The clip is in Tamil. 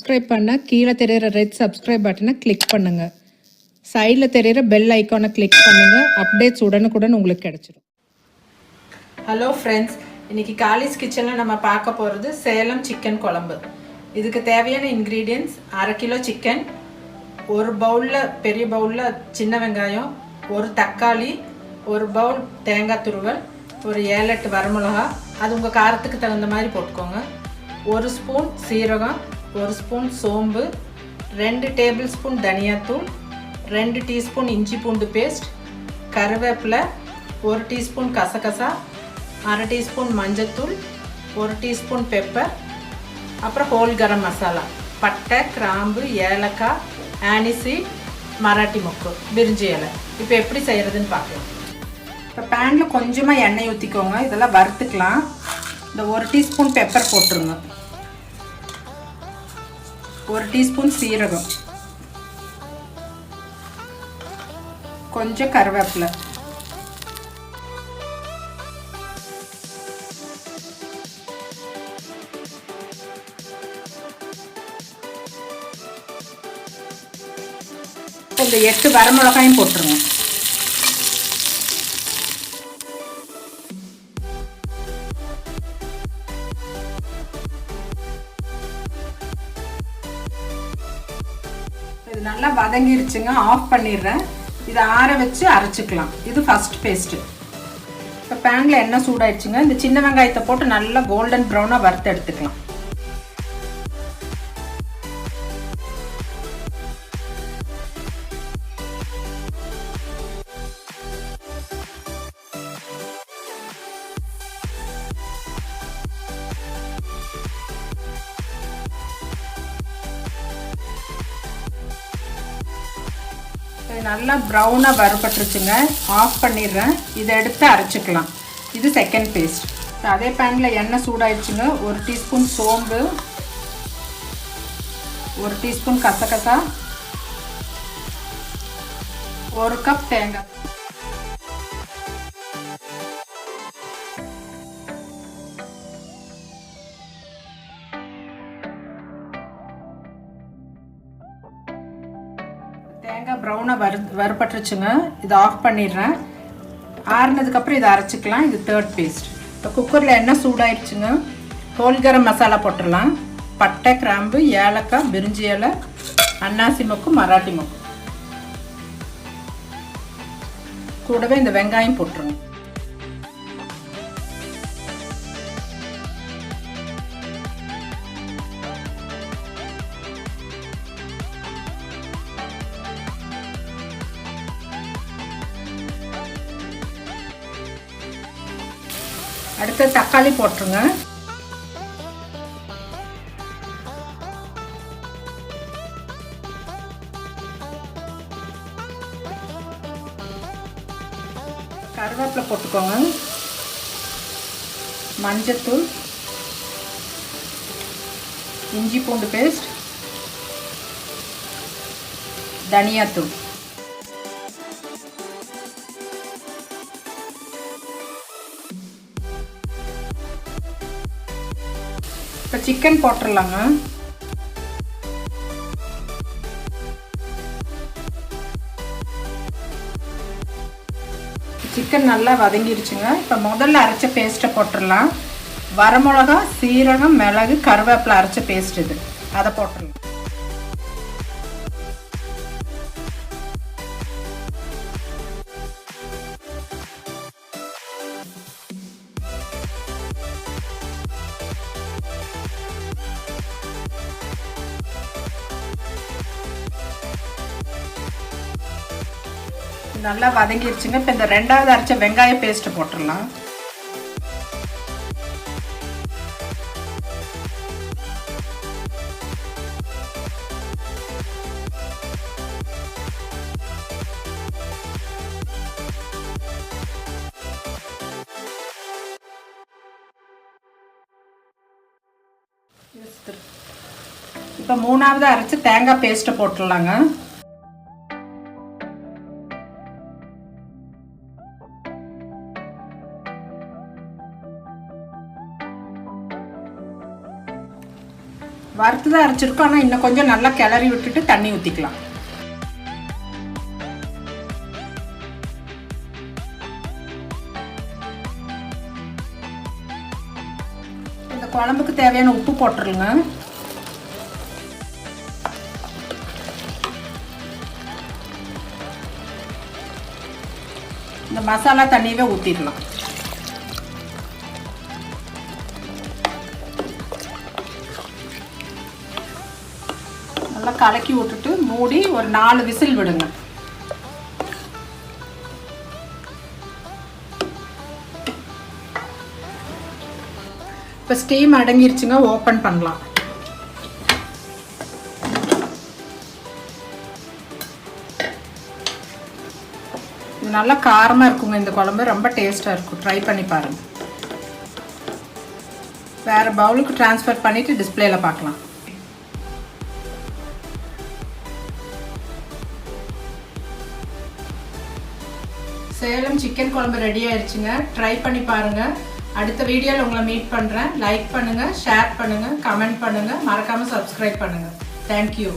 சப்ஸ்கிரைப் பண்ணால் கீழே தெரிகிற ரெட் சப்ஸ்கிரைப் பட்டனை கிளிக் பண்ணுங்கள். சைடில் தெரிகிற பெல் ஐக்கானை கிளிக் பண்ணுங்கள். அப்டேட்ஸ் உடனுக்குடன் உங்களுக்கு கிடச்சிடும். ஹலோ ஃப்ரெண்ட்ஸ், இன்றைக்கி காலிஸ் கிச்சனில் நம்ம பார்க்க போகிறது சேலம் சிக்கன் குழம்பு. இதுக்கு தேவையான இன்க்ரீடியன்ட்ஸ்: 1/2 கிலோ சிக்கன், ஒரு பவுலில் பெரிய பவுலில் சின்ன வெங்காயம், ஒரு தக்காளி, ஒரு பவுல் தேங்காய் துருவல், ஒரு 7-8 வரமிளகா, அது உங்கள் காரத்துக்கு தகுந்த மாதிரி போட்டுக்கோங்க, 1 ஸ்பூன் சீரகம், 1 ஸ்பூன் சோம்பு, 2 டேபிள் ஸ்பூன் தனியாத்தூள், 2 டீஸ்பூன் இஞ்சி பூண்டு பேஸ்ட், கருவேப்பிலை, 1 டீஸ்பூன் கசகசா, 1/2 டீஸ்பூன் மஞ்சத்தூள், 1 டீஸ்பூன் பெப்பர், அப்புறம் ஹோல் கரம் மசாலா, பட்டை, கிராம்பு, ஏலக்காய், ஆனிசி, மராட்டி மொக்கு, பிரிஞ்சி இலை. இப்போ எப்படி செய்கிறதுன்னு பார்க்கலாம். இப்போ பேனில் கொஞ்சமாக எண்ணெய் ஊற்றிக்கோங்க. இதெல்லாம் வறுத்துக்கலாம். இந்த 1 டீஸ்பூன் பெப்பர் போட்டுருங்க, 1 டீஸ்பூன் சீரகம், கொஞ்சம் கருவேப்பிலை, இந்த 8 வரமிளகாயும் போட்டுருங்க. இது நல்லா வதங்கிருச்சுங்க. ஆஃப் பண்ணிடுறேன். இதை ஆற வச்சு அரைச்சிக்கலாம். இது ஃபர்ஸ்ட் பேஸ்ட்டு. இப்போ பேனில் எண்ணெய் சூடாயிடுச்சுங்க. இந்த சின்ன வெங்காயத்தை போட்டு நல்லா கோல்டன் ப்ரௌனாக வறுத்து எடுத்துக்கலாம். நல்லா ப்ரௌனாக வறுபட்டுருச்சுங்க. ஆஃப் பண்ணிடுறேன். இதை எடுத்து அரைச்சிக்கலாம். இது செகண்ட் பேஸ்ட். அதே பேனில் எண்ணெய் சூடாயிடுச்சுங்க. 1 டீஸ்பூன் சோம்பு, 1 டீஸ்பூன் கசகசா, 1 கப் தேங்காய், தேங்காய் ப்ரௌனாக வறுபட்டுருச்சுங்க. இதை ஆஃப் பண்ணிடுறேன். ஆறுனதுக்கப்புறம் இதை அரைச்சிக்கலாம். இது தேர்ட் பேஸ்ட். இப்போ குக்கரில் எண்ணெய் சூடாயிடுச்சுங்க. ஹோல் கரம் மசாலா போட்டுடலாம். பட்டை, கிராம்பு, ஏலக்காய், பிரிஞ்சி இலை, அன்னாசி மொக்கு, மராட்டி மொக்கு, கூடவே இந்த வெங்காயம் போட்டுருங்க. அடுத்து தக்காளி போட்டுருங்க. கருவேப்பிலை போட்டுக்கோங்க. மஞ்சத்தூள், இஞ்சி பூண்டு பேஸ்ட், தனியாத்தூள், இப்போ சிக்கன் போட்டுடலாங்க. சிக்கன் நல்லா வதங்கிடுச்சுங்க. இப்போ முதல்ல அரைச்ச பேஸ்ட்டை போட்டுடலாம். வரமிளகா, சீரகம், மிளகு, கருவேப்பிலை அரைச்ச பேஸ்ட் இது, அதை போட்டுடலாம். நல்லா வதங்கிடுச்சுங்க. இப்போ இந்த 2வது அரைச்ச வெங்காய பேஸ்ட் போட்டுடலாம். இப்போ 3வது அரைச்ச தேங்காய் பேஸ்ட்டை போட்டுடலாங்க. வறுத்து தான் அரைச்சிருக்கோம், ஆனால் இன்னும் கொஞ்சம் நல்லா கிளறி விட்டுட்டு தண்ணி ஊற்றிக்கலாம். இந்த குழம்புக்கு தேவையான உப்பு போட்டுருங்க. இந்த மசாலா தண்ணியவே ஊற்றிடலாம். நல்லா கலக்கி விட்டுட்டு மூடி ஒரு 4 விசில் விடுங்க. இப்போ ஸ்டீம் அடங்கிருச்சுங்க, ஓப்பன் பண்ணலாம். இது நல்லா காரமாக இருக்குங்க. இந்த குழம்பு ரொம்ப டேஸ்ட்டாக இருக்கும், ட்ரை பண்ணி பாருங்கள். வேறு பவுலுக்கு ட்ரான்ஸ்ஃபர் பண்ணிவிட்டு டிஸ்பிளேல பார்க்கலாம். சேலம் சிக்கன் குழம்பு ரெடி ஆயிடுச்சுங்க. ட்ரை பண்ணி பாருங்கள். அடுத்த வீடியோவில் உங்களை மீட் பண்ணுறேன். லைக் பண்ணுங்கள், ஷேர் பண்ணுங்கள், கமெண்ட் பண்ணுங்கள், மறக்காமல் சப்ஸ்கிரைப் பண்ணுங்கள். தேங்க்யூ.